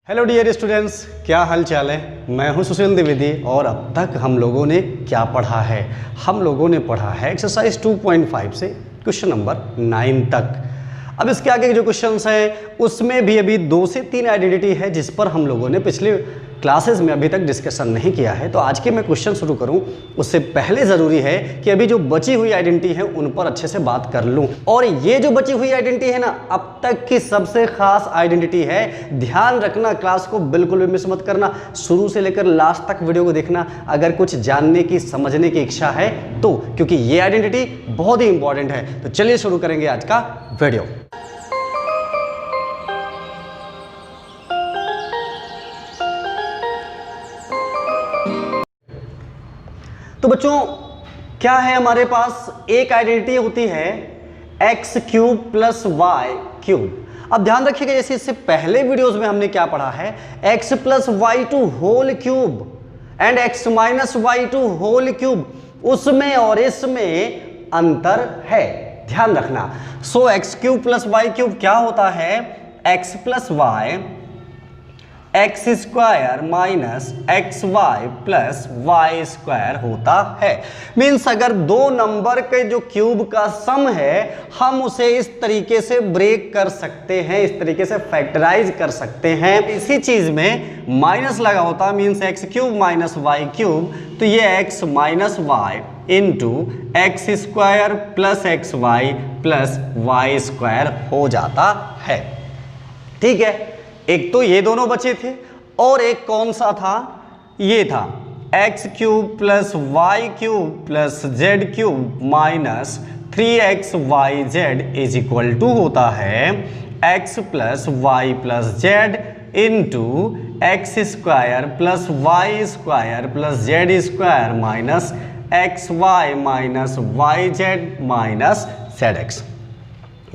Hello dear students, क्या हाल चाल है। मैं हूं सुशील द्विवेदी और अब तक हम लोगों ने क्या पढ़ा है। हम लोगों ने पढ़ा है एक्सरसाइज 2.5 से क्वेश्चन नंबर 9 तक। अब इसके आगे के जो क्वेश्चंस हैं उसमें भी अभी 2 से 3 आइडेंटिटी है जिस पर हम लोगों ने पिछले क्लासेस में अभी तक डिस्कशन नहीं किया है। तो आज के मैं क्वेश्चन शुरू करूं उससे पहले ज़रूरी है कि अभी जो बची हुई आइडेंटिटी है उन पर अच्छे से बात कर लूं। और ये जो बची हुई आइडेंटिटी है ना, अब तक की सबसे खास आइडेंटिटी है। ध्यान रखना, क्लास को बिल्कुल भी मिस मत करना, शुरू से लेकर लास्ट तक वीडियो को देखना अगर कुछ जानने की समझने की इच्छा है तो, क्योंकि ये आइडेंटिटी बहुत ही इंपॉर्टेंट है। तो चलिए शुरू करेंगे आज का वीडियो। तो बच्चों क्या है, हमारे पास एक आइडेंटिटी होती है x cube plus y cube. अब ध्यान रखिएगा, जैसे इससे पहले वीडियोस में हमने क्या पढ़ा है, x plus y to whole cube and x minus y to whole cube, उसमें और इसमें अंतर है, ध्यान रखना। So x cube plus y cube क्या होता है, x plus y x square minus x y plus y square होता है। मीन्स अगर दो नंबर के जो क्यूब का सम है हम उसे इस तरीके से ब्रेक कर सकते हैं, इस तरीके से फैक्टराइज कर सकते हैं। इसी चीज में माइनस लगा होता है, means x cube minus y cube, तो ये x minus y into x square plus x y plus y square हो जाता है। ठीक है, एक तो ये दोनों बचे थे और एक कौन सा था, ये था x cube plus y cube plus z cube minus 3x y z is equal to होता है x plus y plus z into x square plus y square plus z square minus x y minus y z minus z x.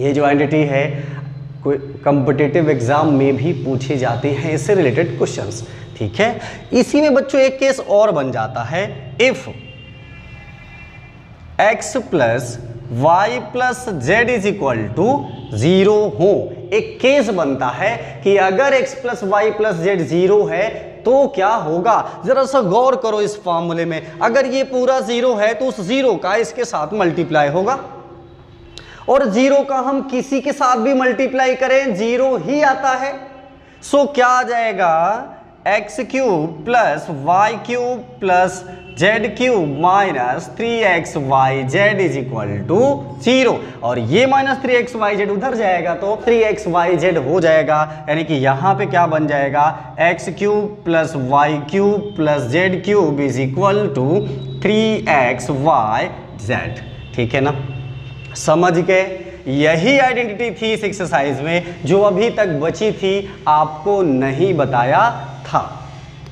ये जो identity है कोई competitive exam में भी पूछे जाते हैं इससे रिलेटेड क्वेश्चंस। ठीक है, इसी में बच्चों एक केस और बन जाता है, if x plus y plus z is equal to 0 हो। एक केस बनता है कि अगर x plus y plus z 0 है तो क्या होगा। जरा सा गौर करो इस फॉर्मूले में, अगर ये पूरा 0 है तो उस 0 का इसके साथ मल्टीप्लाई होगा और 0 का हम किसी के साथ भी मल्टीप्लाई करें 0 ही आता है। सो क्या आ जाएगा, x cube plus y cube plus z cube minus 3x y z is equal to 0, और ये माइनस 3x वाई जेड उधर जाएगा तो 3x वाई जेड हो जाएगा। यानी कि यहां पे क्या बन जाएगा, x cube plus y cube plus z cube is equal to 3x y z. ठीक है ना, समझ गए। यही आइडेंटिटी थी इस एक्सरसाइज में जो अभी तक बची थी, आपको नहीं बताया था।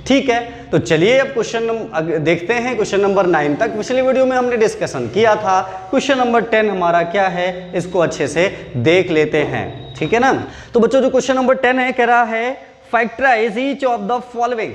ठीक है, तो चलिए अब क्वेश्चन देखते हैं, क्वेश्चन नंबर 9 तक पिछली वीडियो में हमने डिस्कशन किया था। क्वेश्चन नंबर 10 हमारा क्या है, इसको अच्छे से देख लेते हैं। ठीक है ना, तो बच्चों जो क्वेश्चन नंबर 10 है, कह रहा है factorise each of the following.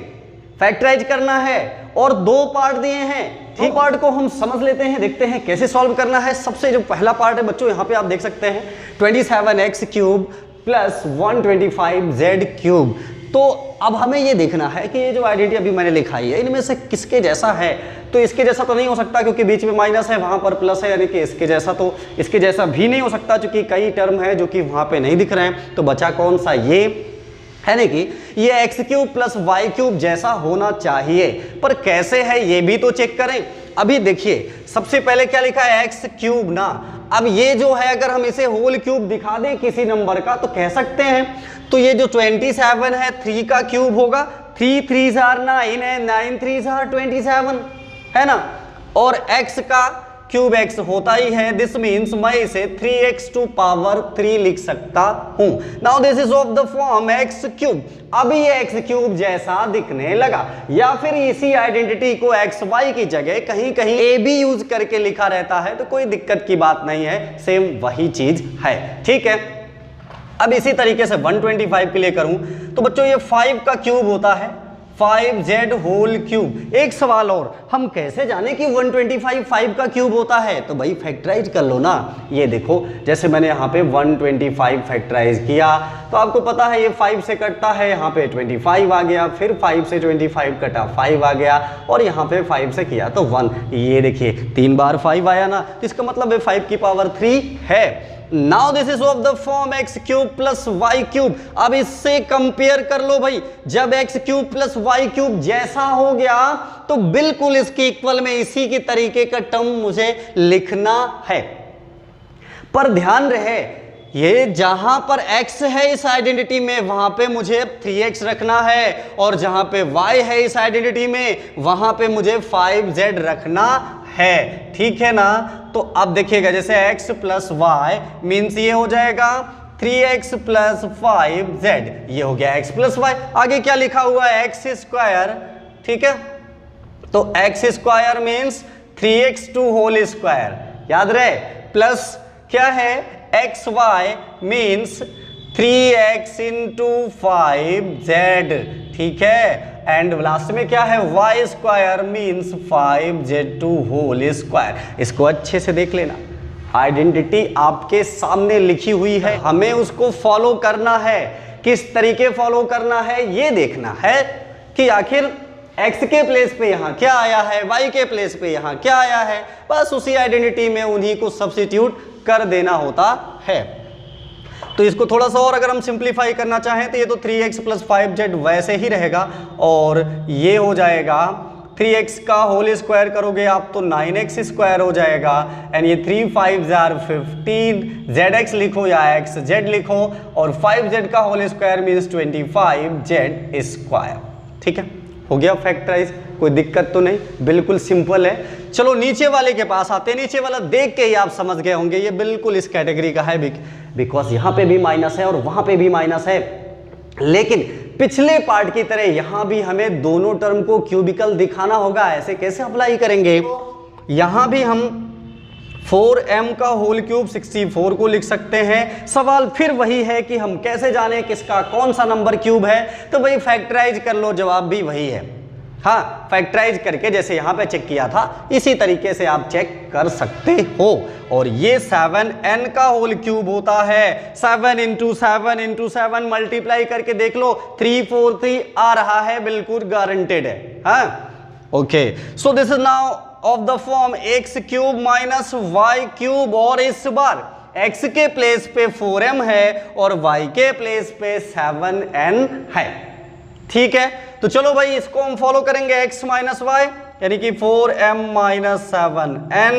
Factorise करना है और 2 पार्ट दिए हैं। ठीक, पार्ट को हम समझ लेते हैं, देखते हैं कैसे सॉल्व करना है। सबसे जो पहला पार्ट है बच्चों, यहाँ पे आप देख सकते हैं 27x cube plus 125z cube. तो अब हमें ये देखना है कि ये जो आइडेंटिटी अभी मैंने लिखाई है इनमें से किसके जैसा है। तो इसके जैसा तो नहीं हो सकता क्योंकि बीच में माइनस है, वहां पर प्लस है, यानी कि इसके जैसा तो इसके जैसा भी नहीं हो सकता क्योंकि कई टर्म है जो कि वहां पे नहीं दिख रहे हैं। तो बचा कौन सा, ये है ना कि ये x cube plus y cube जैसा होना चाहिए, पर कैसे है ये भी तो चेक करें। अभी देखिए सबसे पहले क्या लिखा है, एक्स क्यूब ना। अब ये जो है अगर हम इसे होल क्यूब दिखा दें किसी नंबर का तो कह सकते हैं, तो ये जो 27 है 3 का क्यूब होगा, 3 3s are 9 है, 9 3s are 27 है ना, और x का क्यूब x होता ही है। दिस मीन्स मैं इसे 3x टू पावर 3 लिख सकता हूं। Now this is of the form x cube. अब ये x क्यूब जैसा दिखने लगा, या फिर इसी आइडेंटिटी को x y की जगह कहीं कहीं a भी यूज करके लिखा रहता है तो कोई दिक्कत की बात नहीं है, सेम वही चीज है। ठीक है, अब इसी तरीके से 125 के लिए करूं तो बच्चों ये 5 का क्यूब होता है, 5z होल क्यूब। एक सवाल और, हम कैसे जाने कि 125 5 का क्यूब होता है? तो भाई फैक्टराइज कर लो ना। ये देखो, जैसे मैंने यहाँ पे 125 फैक्टराइज किया तो आपको पता है ये 5 से कटता है, यहाँ पे 25 आ गया, फिर 5 से 25 कटा 5 आ गया, और यहाँ पे 5 से किया तो 1। ये देखिए 3 बार 5 आया ना, तो इसका मतलब है 5 की पावर 3 है। Now this is of the form x cube plus y cube. अब इससे कंपेयर कर लो भाई, जब x cube plus y cube जैसा हो गया तो बिल्कुल इसके इक्वल में इसी के तरीके का टर्म मुझे लिखना है। पर ध्यान रहे, ये जहां पर x है इस आइडेंटिटी में वहां पे मुझे 3x रखना है, और जहां पे y है इस आइडेंटिटी में वहां पे मुझे 5z रखना है। ठीक है ना? तो अब देखिएगा, जैसे x प्लस वाई मीन्स ये हो जाएगा 3x प्लस 5z, ये हो गया x प्लस वाई। आगे क्या लिखा हुआ है? X square. ठीक है, तो x square means 3x2 whole square, याद रहे, प्लस क्या है? X y means 3x into 5z। ठीक है, एंड लास्ट में क्या है? y square means 5z2 whole square. इसको अच्छे से देख लेना, आइडेंटिटी आपके सामने लिखी हुई है, हमें उसको फॉलो करना है। किस तरीके फॉलो करना है ये देखना है कि आखिर x के प्लेस पे यहाँ क्या आया है, y के प्लेस पे यहाँ क्या आया है, बस उसी आइडेंटिटी में उन्हीं को सब्स्टिट्यूट कर देना होता है। तो इसको थोड़ा सा और अगर हम सिंप्लीफाई करना चाहें तो ये तो 3x प्लस 5z वैसे ही रहेगा, और ये हो जाएगा 3x का होल स्क्वायर करोगे आप तो 9x स्क्वायर हो जाएगा, एंड ये 3 5 15, zx लिखो या xz लिखो, और 5z का whole square means 25z square. ठीक है, हो गया फैक्टराइज, कोई दिक्कत तो नहीं, बिल्कुल सिंपल है। चलो नीचे वाले के पास आते हैं। नीचे वाला देख के ही आप समझ गए होंगे ये बिल्कुल इस कैटेगरी का है, बिकॉज यहाँ पे भी माइनस है और वहां पे भी माइनस है, लेकिन पिछले पार्ट की तरह यहां भी हमें दोनों टर्म को क्यूबिकल दिखाना होगा। ऐसे कैसे अप्लाई करेंगे? यहां भी हम 4m का होल क्यूब 64 को लिख सकते हैं। सवाल फिर वही है कि हम कैसे जाने किसका कौन सा नंबर क्यूब है? तो भाई फैक्टराइज कर लो, जवाब भी वही है। हाँ, फैक्टराइज करके जैसे यहां पे चेक किया था इसी तरीके से आप चेक कर सकते हो। और ये 7n का होल क्यूब होता है, 7 इंटू 7 मल्टीप्लाई करके देख लो, 343 आ रहा है, बिल्कुल गारंटेड है। हाँ, okay, so this is now of the form x cube minus y cube, और इस बार x के प्लेस पे 4m है और y के प्लेस पे 7n है। ठीक है, तो चलो भाई इसको हम फॉलो करेंगे, x माइनस वाई यानी कि 4m माइनस 7n,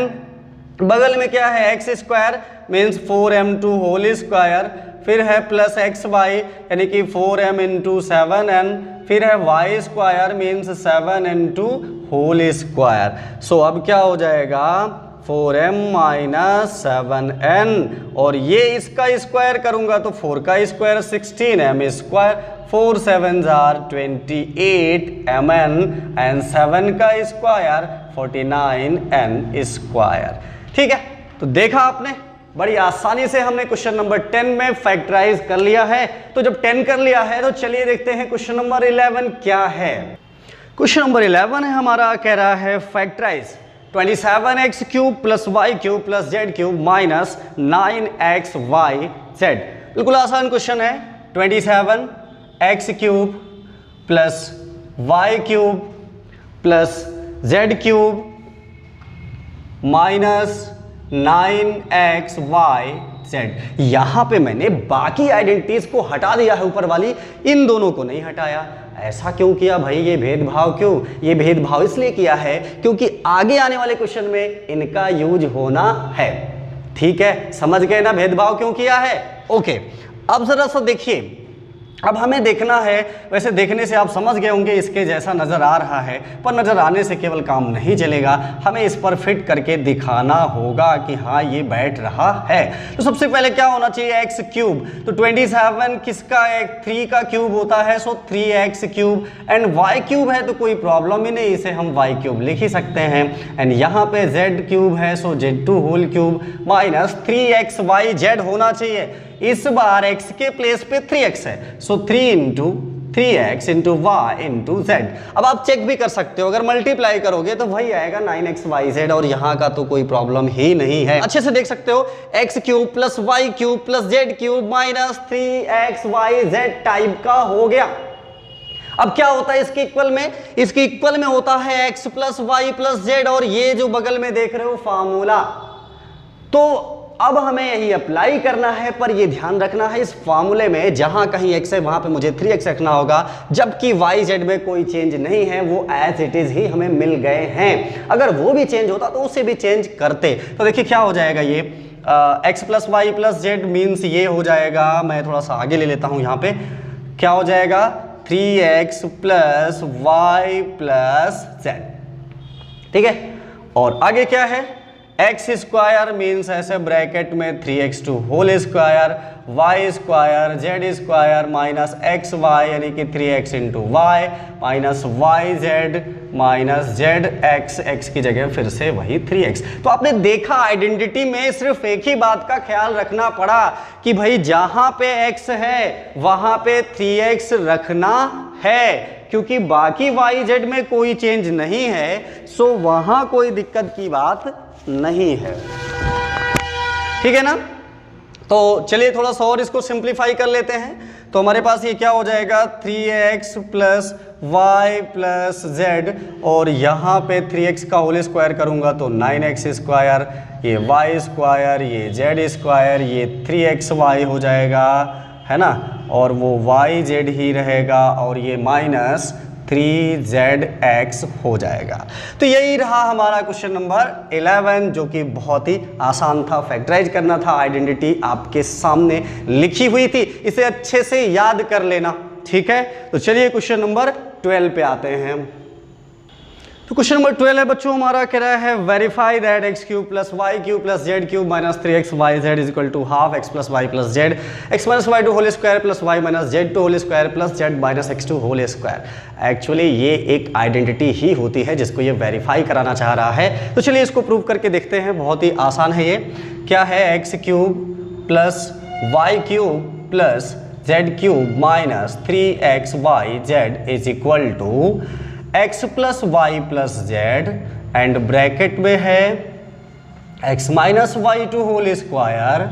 बगल में क्या है? X square means 4m2 whole square, फिर है प्लस एक्स वाई यानी कि 4m इंटू 7n, फिर है y square means 7n2 whole square. So अब क्या हो जाएगा? 4m माइनस 7n, और ये इसका स्क्वायर करूंगा तो 4 का square 16m square, 4 7s are 28mn, and 7 का स्क्वायर 49n स्क्वायर। ठीक है, तो देखा आपने, बड़ी आसानी से हमने क्वेश्चन नंबर 10 में फैक्टराइज कर लिया है। तो जब 10 कर लिया है तो चलिए देखते हैं क्वेश्चन नंबर 11 क्या है। क्वेश्चन नंबर 11 है हमारा, कह रहा है factorise 27x cube plus y cube plus z cube minus 9xyz। बिल्कुल आसान क्वेश्चन है। 27x cube plus y cube plus z cube minus 9xyz। यहां पे मैंने बाकी आइडेंटिटीज को हटा दिया है, ऊपर वाली, इन दोनों को नहीं हटाया। ऐसा क्यों किया भाई? ये भेदभाव क्यों? ये भेदभाव इसलिए किया है क्योंकि आगे आने वाले क्वेश्चन में इनका यूज होना है। ठीक है, समझ गए ना भेदभाव क्यों किया है? ओके, अब जरा सा देखिए, अब हमें देखना है, वैसे देखने से आप समझ गए होंगे इसके जैसा नज़र आ रहा है, पर नज़र आने से केवल काम नहीं चलेगा, हमें इस पर फिट करके दिखाना होगा कि हाँ ये बैठ रहा है। तो सबसे पहले क्या होना चाहिए? एक्स क्यूब, तो 27 किसका? 3 का क्यूब होता है, so 3x cube, and y cube है तो कोई प्रॉब्लम ही नहीं, इसे हम वाई क्यूब लिख ही सकते हैं। एंड यहाँ पे जेड क्यूब है, सो z2 whole cube minus 3xyz होना चाहिए। इस बार x के प्लेस पे 3x है, so 3 into 3x into y into z. अब आप चेक भी कर सकते हो, अगर मल्टीप्लाई करोगे तो वही आएगा 9xyz, और यहाँ का तो कोई प्रॉब्लम ही नहीं है। अच्छे से देख सकते हो, x cube plus y cube plus z cube minus 3xyz type का हो गया। अब क्या होता है इसके इक्वल में? इसके इक्वल में होता है x plus y plus z, और ये जो बगल में देख रहे हो फार्मूला, तो अब हमें यही अप्लाई करना है। पर ये ध्यान रखना है, इस फार्मूले में जहां कहीं x है वहां पे मुझे 3x रखना होगा, जबकि y z में कोई चेंज नहीं है, वो एज इट इज ही हमें मिल गए हैं। अगर वो भी चेंज होता तो उसे भी चेंज करते। तो देखिए क्या हो जाएगा, ये x plus y plus z means ये हो जाएगा, मैं थोड़ा सा आगे ले लेता हूं, यहाँ पे क्या हो जाएगा 3x plus y plus Z, ठीक है। और आगे क्या है, एक्स स्क्वायर मीन्स ऐसे ब्रैकेट में 3x2 whole square, y square z square minus x y यानी कि 3x into y minus y z minus z x, x की जगह फिर से वही 3x। तो आपने देखा आइडेंटिटी में सिर्फ एक ही बात का ख्याल रखना पड़ा कि भाई जहां पे x है वहां पे 3x रखना है, क्योंकि बाकी वाई जेड में कोई चेंज नहीं है, सो वहां कोई दिक्कत की बात नहीं है, ठीक है ना। तो चलिए थोड़ा सा और इसको सिंप्लीफाई कर लेते हैं। तो हमारे पास ये क्या हो जाएगा 3x plus y plus z, और यहाँ पे 3x का होल स्क्वायर करूँगा तो 9x स्क्वायर, ये y स्क्वायर, ये z स्क्वायर, ये 3xy हो जाएगा, है ना, और वो yz ही रहेगा, और ये माइनस 3zx हो जाएगा। तो यही रहा हमारा क्वेश्चन नंबर 11, जो कि बहुत ही आसान था, फैक्टराइज करना था, आइडेंटिटी आपके सामने लिखी हुई थी, इसे अच्छे से याद कर लेना, ठीक है। तो चलिए क्वेश्चन नंबर 12 पे आते हैं। तो क्वेश्चन नंबर 12 है बच्चों, हमारा कह रहा है verify that x cube plus y cube plus z cube minus 3xyz is equal to half x plus y plus z, x minus y to whole square plus y minus z to whole square plus z minus x to whole square. Actually ये एक identity ही होती है जिसको ये verify कराना चाह रहा है। तो चलिए इसको प्रूव करके देखते हैं, बहुत ही आसान है। ये क्या है, x cube plus y cube plus z cube minus 3xyz is equal to x plus y plus z, and bracket में है x minus y to whole square,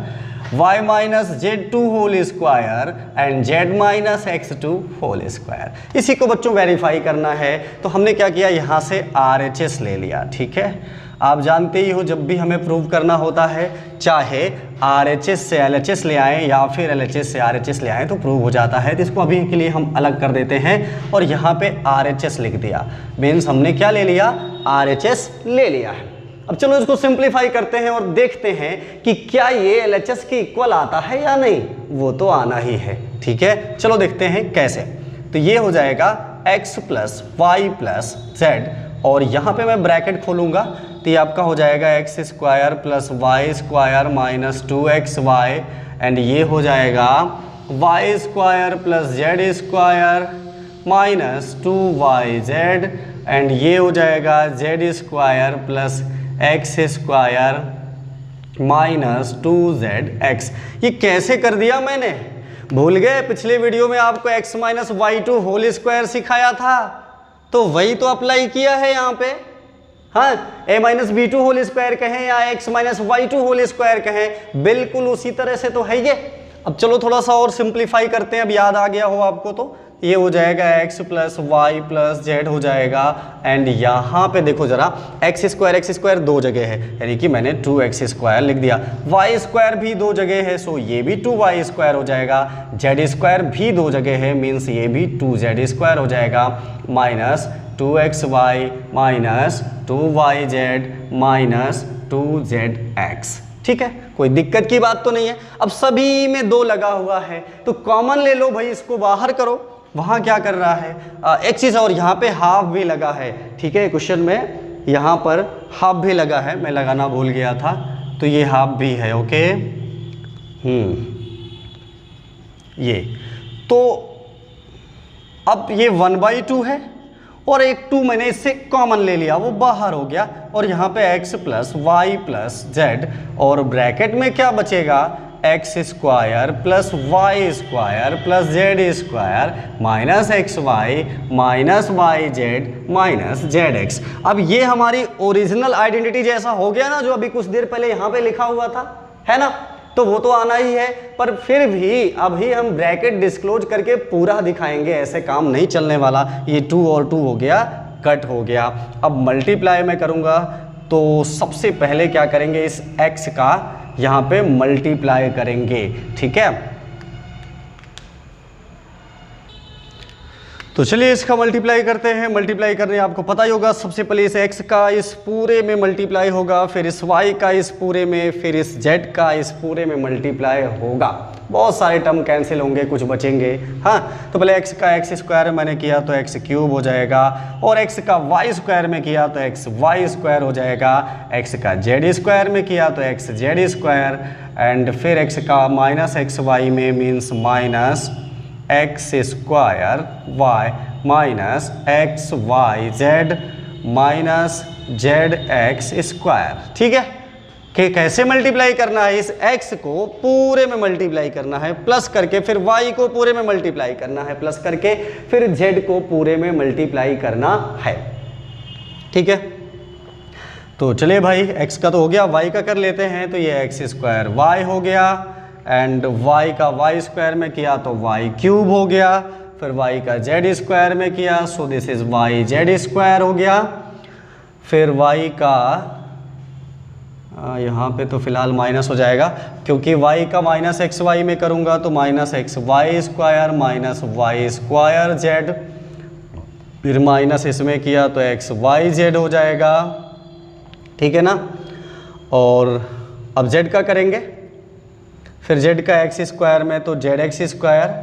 y minus z to whole square and z minus x to whole square. इसी को बच्चों verify करना है। तो हमने क्या किया, यहाँ से RHS ले लिया, ठीक है। आप जानते ही हो जब भी हमें प्रूव करना होता है, चाहे RHS से LHS ले आएँ या फिर LHS से RHS ले आएँ तो प्रूव हो जाता है। तो इसको अभी के लिए हम अलग कर देते हैं और यहाँ पे RHS लिख दिया, मीन्स हमने क्या ले लिया, RHS ले लिया है। अब चलो इसको सिंप्लीफाई करते हैं और देखते हैं कि क्या ये LHS के इक्वल आता है या नहीं, वो तो आना ही है, ठीक है। चलो देखते हैं कैसे। तो ये हो जाएगा x plus y plus z, और यहाँ पे मैं ब्रैकेट खोलूँगा तो ये आपका हो जाएगा x square plus y square minus 2xy, and ये हो जाएगा y square plus z square minus 2yz, and ये हो जाएगा z square plus x square minus 2zx। ये कैसे कर दिया मैंने, भूल गए? पिछले वीडियो में आपको x minus y to whole square सिखाया था, तो वही तो अप्लाई किया है यहाँ पे। हाँ, a minus b to whole square कहें या x minus y to whole square कहें, बिल्कुल उसी तरह से तो है ये। अब चलो थोड़ा सा और सिंप्लीफाई करते हैं, अब याद आ गया हो आपको तो ये हो जाएगा x plus y plus z हो जाएगा, एंड यहाँ पे देखो जरा एक्स स्क्वायर दो जगह है, यानी कि मैंने 2x स्क्वायर लिख दिया, वाई स्क्वायर भी दो जगह है, सो ये भी 2y स्क्वायर हो जाएगा, जेड स्क्वायर भी दो जगह है, मीन्स ये भी 2z स्क्वायर हो जाएगा, minus 2xy minus 2yz minus 2zx। ठीक है, कोई दिक्कत की बात तो नहीं है। अब सभी में दो लगा हुआ है तो कॉमन ले लो भाई, इसको बाहर करो। वहाँ क्या कर रहा है, एक चीज़ और, यहाँ पे हाफ भी लगा है। ठीक है, क्वेश्चन में यहाँ पर हाफ भी लगा है, मैं लगाना भूल गया था, तो ये हाफ भी है। ओके, ये तो अब ये 1/2 है और एक 2 मैंने इससे कॉमन ले लिया, वो बाहर हो गया, और यहाँ पे x plus y plus z, और ब्रैकेट में क्या बचेगा, x square plus y square plus z square minus x y minus y z minus z x. अब ये हमारी ओरिजिनल आइडेंटिटी जैसा हो गया ना, जो अभी कुछ देर पहले यहाँ पे लिखा हुआ था, है ना, तो वो तो आना ही है। पर फिर भी अभी हम ब्रैकेट डिस्क्लोज करके पूरा दिखाएंगे, ऐसे काम नहीं चलने वाला। ये 2 और 2 हो गया, कट हो गया। अब मल्टीप्लाई मैं करूँगा तो सबसे पहले क्या करेंगे, इस x का यहाँ पे मल्टीप्लाई करेंगे, ठीक है। तो चलिए इसका मल्टीप्लाई करते हैं। मल्टीप्लाई करने आपको पता ही होगा, सबसे पहले इस x का इस पूरे में मल्टीप्लाई होगा, फिर इस y का इस पूरे में, फिर इस z का इस पूरे में मल्टीप्लाई होगा। बहुत सारे टर्म कैंसिल होंगे, कुछ बचेंगे। हाँ, तो पहले x का x स्क्वायर मैंने किया तो x क्यूब हो जाएगा, और x का y स्क्वायर में किया तो x y स्क्वायर हो जाएगा, x का z स्क्वायर में किया तो x z स्क्वायर, एंड फिर x का माइनस एक्स वाई में means minus x square y minus x y z minus z x square, ठीक है। कि कैसे मल्टीप्लाई करना है, इस x को पूरे में मल्टीप्लाई करना है प्लस करके, फिर y को पूरे में मल्टीप्लाई करना है प्लस करके, फिर z को पूरे में मल्टीप्लाई करना है, ठीक है। तो चलिए भाई, x का तो हो गया, y का कर लेते हैं। तो ये एक्स स्क्वायर वाई हो गया, एंड y का y स्क्वायर में किया तो y क्यूब हो गया, फिर y का z स्क्वायर में किया सो this is y z square हो गया, फिर y का यहाँ पे तो फिलहाल माइनस हो जाएगा, क्योंकि y का माइनस एक्स वाई में करूँगा तो minus x y square minus y square z, फिर माइनस इसमें किया तो एक्स वाई जेड हो जाएगा, ठीक है ना। और अब z का करेंगे, फिर z का एक्स स्क्वायर में तो जेड एक्स स्क्वायर,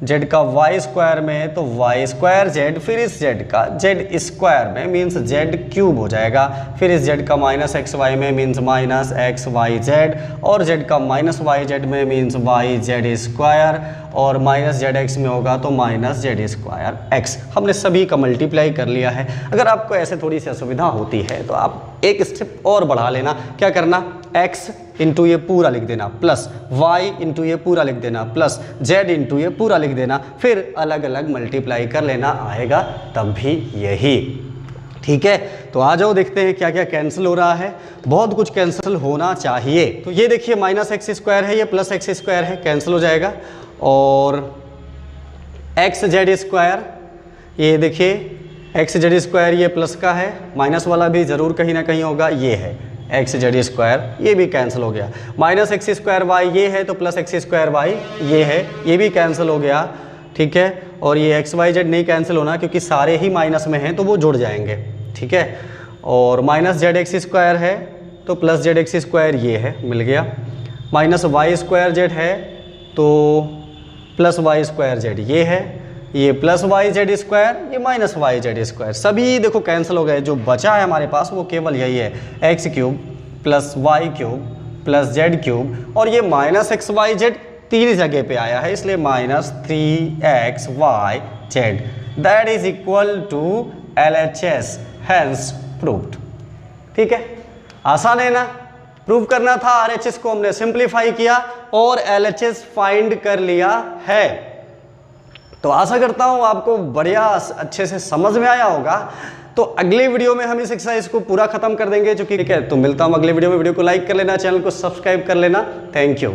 z का y स्क्वायर में तो y स्क्वायर z, फिर इस z का z स्क्वायर में मीन्स z क्यूब हो जाएगा, फिर इस z का माइनस एक्स वाई में means minus x y z, और z का माइनस वाई जेड में मीन्स वाई जेड स्क्वायर, और माइनस जेड एक्स में होगा तो माइनस जेड स्क्वायर एक्स। हमने सभी का मल्टीप्लाई कर लिया है। अगर आपको ऐसे थोड़ी सी असुविधा होती है तो आप एक स्टेप और बढ़ा लेना। क्या करना, x इंटू ये पूरा लिख देना, प्लस y इंटू ये पूरा लिख देना, प्लस z इंटू ये पूरा लिख देना, फिर अलग अलग मल्टीप्लाई कर लेना, आएगा तब भी यही, ठीक है। तो आ जाओ देखते हैं क्या क्या कैंसिल हो रहा है। बहुत कुछ कैंसिल होना चाहिए। तो ये देखिए माइनस एक्स स्क्वायर है, ये प्लस एक्स स्क्वायर है, कैंसिल हो जाएगा, और एक्स जेड स्क्वायर, ये देखिए एक्स जेड स्क्वायर ये प्लस का है, माइनस वाला भी ज़रूर कहीं ना कहीं होगा, ये है एक्स जेड स्क्वायर, ये भी कैंसिल हो गया। माइनस एक्स स्क्वायर वाई ये है तो प्लस एक्स स्क्वायर वाई ये है, ये भी कैंसिल हो गया, ठीक है। और ये एक्स वाई जेड नहीं कैंसिल होना क्योंकि सारे ही माइनस में हैं तो वो जुड़ जाएंगे, ठीक है। और माइनस जेड एक्स स्क्वायर है तो प्लस जेड एक्स स्क्वायर ये है, मिल गया। माइनस वाई स्क्वायर जेड है तो प्लस वाई स्क्वायर जेड ये है, ये प्लस वाई जेड स्क्वायर, ये माइनस वाई जेड स्क्वायर, सभी देखो कैंसिल हो गए। जो बचा है हमारे पास वो केवल यही है, x cube plus y cube plus z cube, और ये माइनस एक्स वाई जेड तीन जगह पे आया है इसलिए minus 3x y z, that is equal to LHS, hence proved, ठीक है। आसान है ना, प्रूव करना था, RHS को हमने सिंप्लीफाई किया और LHS फाइंड कर लिया है। तो आशा करता हूं आपको बढ़िया अच्छे से समझ में आया होगा। तो अगले वीडियो में हम इस एक्सरसाइज को पूरा खत्म कर देंगे, जो कि ठीक है। तो मिलता हूं अगले वीडियो में, वीडियो को लाइक कर लेना, चैनल को सब्सक्राइब कर लेना। Thank you.